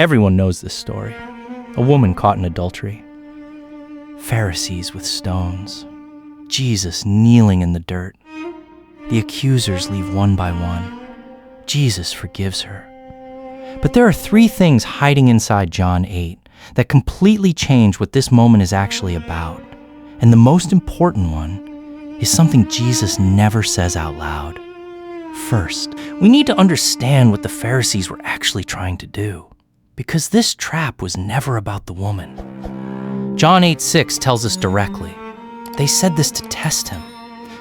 Everyone knows this story. A woman caught in adultery. Pharisees with stones. Jesus kneeling in the dirt. The accusers leave one by one. Jesus forgives her. But there are three things hiding inside John 8 that completely change what this moment is actually about. And the most important one is something Jesus never says out loud. First, we need to understand what the Pharisees were actually trying to do, because this trap was never about the woman. John 8:6 tells us directly, they said this to test him,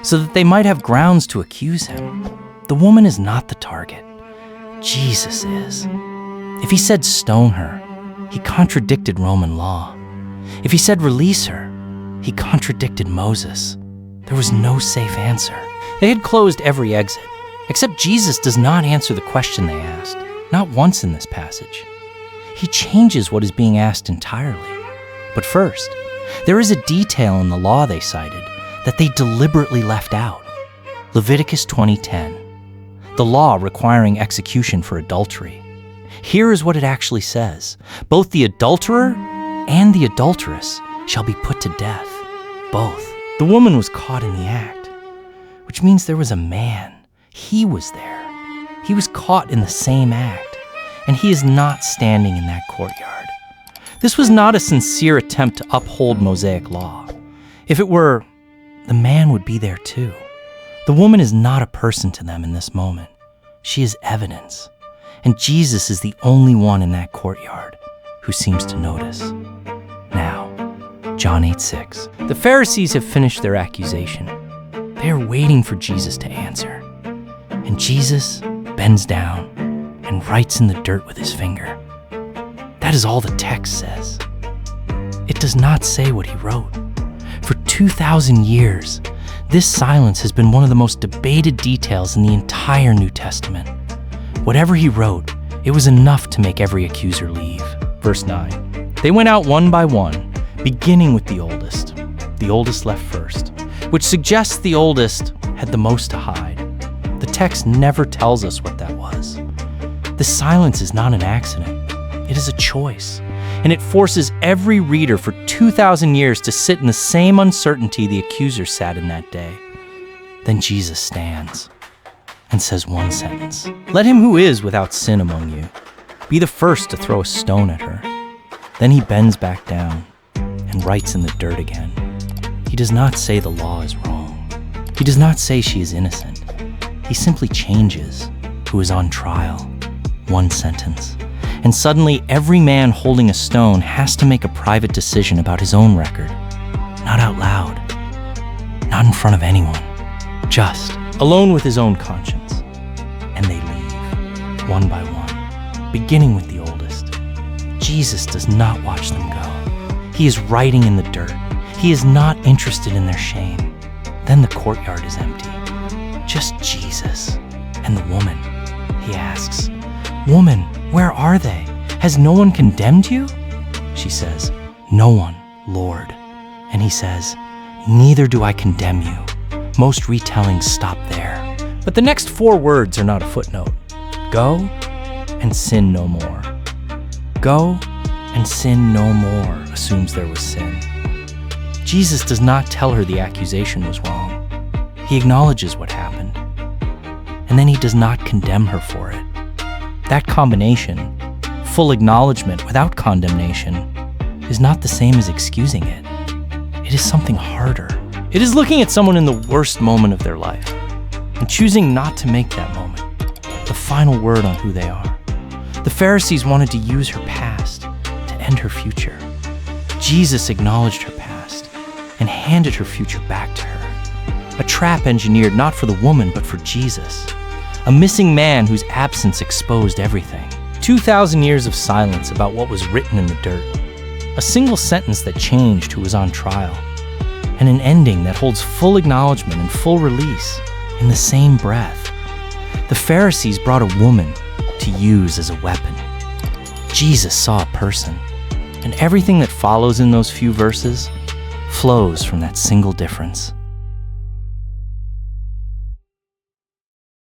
so that they might have grounds to accuse him. The woman is not the target. Jesus is. If he said stone her, he contradicted Roman law. If he said release her, he contradicted Moses. There was no safe answer. They had closed every exit, except Jesus does not answer the question they asked, not once in this passage. He changes what is being asked entirely. But first, there is a detail in the law they cited that they deliberately left out. Leviticus 20:10, the law requiring execution for adultery. Here is what it actually says. Both the adulterer and the adulteress shall be put to death. Both. The woman was caught in the act, which means there was a man. He was there. He was caught in the same act, and he is not standing in that courtyard. This was not a sincere attempt to uphold Mosaic law. If it were, the man would be there too. The woman is not a person to them in this moment. She is evidence. And Jesus is the only one in that courtyard who seems to notice. Now, John 8:6. The Pharisees have finished their accusation. They are waiting for Jesus to answer. And Jesus bends down and writes in the dirt with his finger. That is all the text says. It does not say what he wrote. For 2,000 years, this silence has been one of the most debated details in the entire New Testament. Whatever he wrote, it was enough to make every accuser leave. Verse 9. They went out one by one, beginning with the oldest. The oldest left first, which suggests the oldest had the most to hide. The text never tells us what that was. The silence is not an accident. It is a choice, and it forces every reader for 2,000 years to sit in the same uncertainty the accuser sat in that day. Then Jesus stands and says one sentence. Let him who is without sin among you be the first to throw a stone at her. Then he bends back down and writes in the dirt again. He does not say the law is wrong. He does not say she is innocent. He simply changes who is on trial. One sentence. And suddenly every man holding a stone has to make a private decision about his own record. Not out loud. Not in front of anyone. Just alone with his own conscience. And they leave, one by one, beginning with the oldest. Jesus does not watch them go. He is writing in the dirt. He is not interested in their shame. Then the courtyard is empty. Just Jesus and the woman. He asks, "Woman, where are they? Has no one condemned you?" She says, "No one, Lord." And he says, "Neither do I condemn you." Most retellings stop there. But the next 4 words are not a footnote. Go and sin no more. Go and sin no more assumes there was sin. Jesus does not tell her the accusation was wrong. He acknowledges what happened. And then he does not condemn her for it. That combination, full acknowledgement without condemnation, is not the same as excusing it. It is something harder. It is looking at someone in the worst moment of their life and choosing not to make that moment the final word on who they are. The Pharisees wanted to use her past to end her future. Jesus acknowledged her past and handed her future back to her. A trap engineered not for the woman but for Jesus. A missing man whose absence exposed everything. 2,000 years of silence about what was written in the dirt. A single sentence that changed who was on trial. And an ending that holds full acknowledgement and full release in the same breath. The Pharisees brought a woman to use as a weapon. Jesus saw a person, and everything that follows in those few verses flows from that single difference.